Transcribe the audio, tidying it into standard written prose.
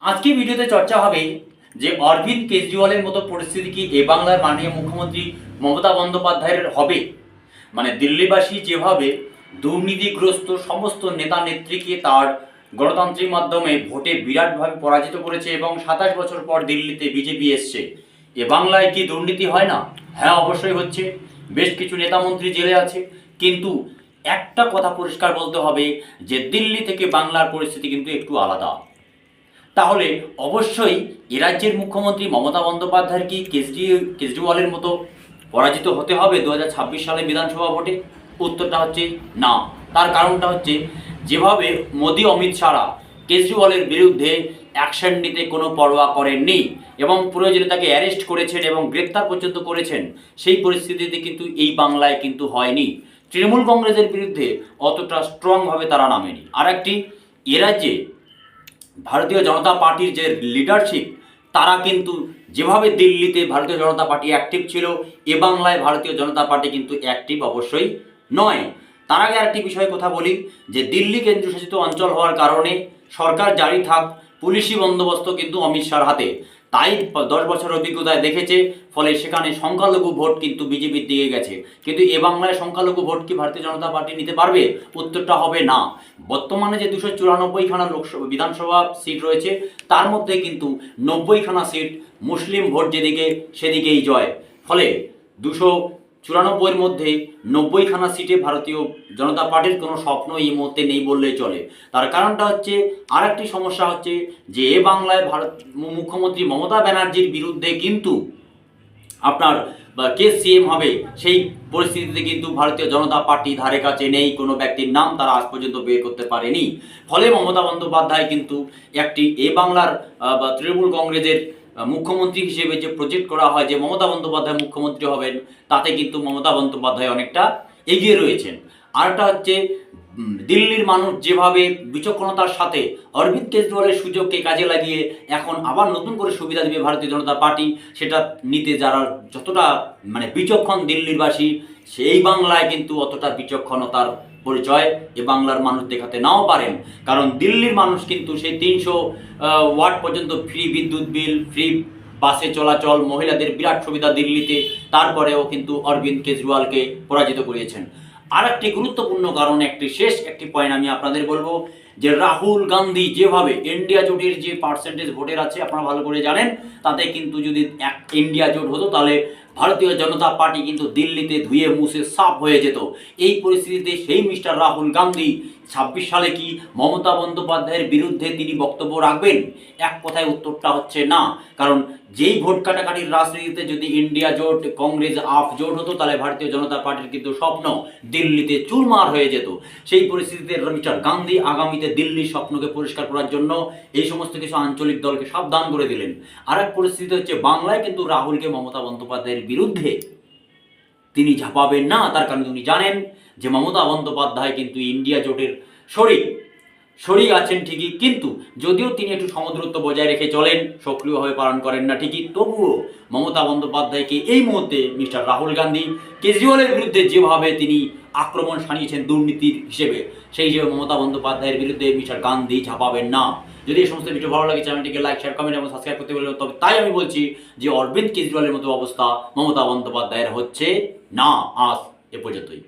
আজকে ভিডিওতে চর্চা হবে যে অরবিন্দ কেজরিওয়ালের মতো পরিস্থিতি কি এ বাংলার মাননীয় মুখ্যমন্ত্রী মমতা বন্দ্যোপাধ্যায়ের হবে। মানে দিল্লিবাসী যেভাবে দুর্নীতিগ্রস্ত সমস্ত নেতা নেত্রীকে তার গণতান্ত্রিক মাধ্যমে ভোটে বিরাটভাবে পরাজিত করেছে এবং ২৭ বছর পর দিল্লিতে বিজেপি এসছে, এ বাংলায় কি দুর্নীতি হয় না? হ্যাঁ, অবশ্যই হচ্ছে। বেশ কিছু নেতামন্ত্রী জেলে আছে, কিন্তু একটা কথা পরিষ্কার বলতে হবে যে দিল্লি থেকে বাংলার পরিস্থিতি কিন্তু একটু আলাদা। তাহলে অবশ্যই এ রাজ্যের মুখ্যমন্ত্রী মমতা বন্দ্যোপাধ্যায়ের কি কেজরিওয়ালের মতো পরাজিত হতে হবে 2026 সালে বিধানসভা ভোটে? উত্তরটা হচ্ছে না। তার কারণটা হচ্ছে যেভাবে মোদি অমিত শাহরা কেজরিওয়ালের বিরুদ্ধে অ্যাকশন নিতে কোনো পরোয়া করেননি এবং প্রয়োজনে তাকে অ্যারেস্ট করেছেন এবং গ্রেপ্তার পর্যন্ত করেছেন, সেই পরিস্থিতিতে কিন্তু এই বাংলায় কিন্তু হয়নি। তৃণমূল কংগ্রেসের বিরুদ্ধে অতটা স্ট্রংভাবে তারা নামেনি। আর একটি, এ রাজ্যে ভারতীয় জনতা পার্টির যে লিডারশিপ, তারা কিন্তু যেভাবে দিল্লিতে ভারতীয় জনতা পার্টি অ্যাক্টিভ ছিল, এ বাংলায় ভারতীয় জনতা পার্টি কিন্তু অ্যাক্টিভ অবশ্যই নয়। তার আগে আরেকটি বিষয়ে কথা বলি যে দিল্লি কেন্দ্রশাসিত অঞ্চল হওয়ার কারণে সরকার জারি থাক, পুলিশি বন্দোবস্ত কিন্তু অমিত শাহর হাতে। তাই 10 বছর অভিজ্ঞতায় দেখেছে, ফলে সেখানে সংখ্যালঘু ভোট কিন্তু বিজেপির দিকে গেছে। কিন্তু এ বাংলায় সংখ্যালঘু ভোট কি ভারতীয় জনতা পার্টি নিতে পারবে? উত্তরটা হবে না। বর্তমানে যে 294খানা লোকসভা বিধানসভা সিট রয়েছে, তার মধ্যে কিন্তু 90খানা সিট মুসলিম ভোট যেদিকে সেদিকেই জয়। ফলে 294-এর মধ্যে 90খানা সিটে ভারতীয় জনতা পার্টির কোনো স্বপ্ন এই মুহূর্তে নেই বললেই চলে। তার কারণটা হচ্ছে, আর একটি সমস্যা হচ্ছে যে এ বাংলায় মুখ্যমন্ত্রী মমতা ব্যানার্জির বিরুদ্ধে কিন্তু আপনার কে সিএম হবে, সেই পরিস্থিতিতে কিন্তু ভারতীয় জনতা পার্টি ধারে কাছে নেই, কোনো ব্যক্তির নাম তারা আজ পর্যন্ত বের করতে পারেনি। ফলে মমতা বন্দ্যোপাধ্যায় কিন্তু একটি এ বাংলার বা তৃণমূল কংগ্রেসের মুখ্যমন্ত্রী হিসেবে যে প্রজেক্ট করা হয় যে মমতা বন্দ্যোপাধ্যায় মুখ্যমন্ত্রী হবেন, তাতে কিন্তু মমতা বন্দ্যোপাধ্যায় অনেকটা এগিয়ে রয়েছেন। আরেকটা হচ্ছে, দিল্লির মানুষ যেভাবে বিচক্ষণতার সাথে অরবিন্দ কেজরিওয়ালের সুযোগকে কাজে লাগিয়ে এখন আবার নতুন করে সুবিধা দেবে ভারতীয় জনতা পার্টি, সেটা নিতে যারা যতটা বিচক্ষণ দিল্লিরবাসী, সেই বাংলায় কিন্তু অতটা বিচক্ষণতার পরিচয় এ বাংলার মানুষ দেখাতে নাও পারেন। কারণ দিল্লির মানুষ কিন্তু সেই 300 ওয়াট পর্যন্ত ফ্রি বিদ্যুৎ বিল, ফ্রি বাসে চলাচল, মহিলাদের বিরাট সুবিধা দিল্লিতে, তারপরেও কিন্তু অরবিন্দ কেজরিওয়ালকে পরাজিত করিয়েছেন। আর একটি গুরুত্বপূর্ণ কারণ, একটি পয়েন্ট আমি আপনাদের বলবো যে রাহুল গান্ধী যেভাবে ইন্ডিয়া জোটের যে পার্সেন্টেজ ভোটের আছে আপনারা ভালো করে জানেন, তাতে কিন্তু যদি ইন্ডিয়া জোট হতো তাহলে ভারতীয় জনতা পার্টি কিন্তু দিল্লিতে ধুয়ে মুছে সাফ হয়ে যেত। এই পরিস্থিতিতে সেই মিস্টার রাহুল গান্ধী 26 সালে কি মমতা বন্দ্যোপাধ্যায়ের বিরুদ্ধে তিনি বক্তব্য রাখবেন? এক কথায় উত্তরটা হচ্ছে না। কারণ যেই ভোট কাটাকাটির রাজনীতিতে যদি ইন্ডিয়া জোট, কংগ্রেস আপ জোট হতো, তাহলে ভারতীয় জনতা পার্টির কিন্তু স্বপ্ন দিল্লিতে চুরমার হয়ে যেত। সেই পরিস্থিতিতে মিস্টার গান্ধী আগামীতে দিল্লির স্বপ্নকে পরিষ্কার করার জন্য এই সমস্ত কিছু আঞ্চলিক দলকে সাবধান করে দিলেন। আর এক পরিস্থিতি হচ্ছে, বাংলায় কিন্তু রাহুলকে মমতা বন্দ্যোপাধ্যায়ের বিরুদ্ধে তিনি ঝাঁপাবেন না। তার কারণ উনি জানেন যে মমতা বন্দ্যোপাধ্যায় কিন্তু ইন্ডিয়া জোটের শরিক আছেন ঠিকই, কিন্তু যদিও তিনি একটু সমদূরত্ব বজায় রেখে চলেন, সক্রিয়ভাবে পালন করেন না ঠিকই, তবুও মমতা বন্দ্যোপাধ্যায়কে এই মুহূর্তে মিস্টার রাহুল গান্ধী কেজরিওয়ালের বিরুদ্ধে যেভাবে তিনি আক্রমণ সানিয়েছেন দুর্নীতির হিসেবে, সেই হিসেবে মমতা বন্দ্যোপাধ্যায়ের বিরুদ্ধে মিস্টার গান্ধী ঝাঁপাবেন না। যদি এই সমস্ত ভিডিও ভালো লাগে, চ্যানেলটিকে লাইক, শেয়ার, কমেন্ট এবং সাবস্ক্রাইব করতে বলবেন। তবে তাই আমি বলছি যে অরবিন্দ কেজরিওয়ালের মতো অবস্থা মমতা বন্দ্যোপাধ্যায়ের হচ্ছে না। আজ এ পর্যন্তই।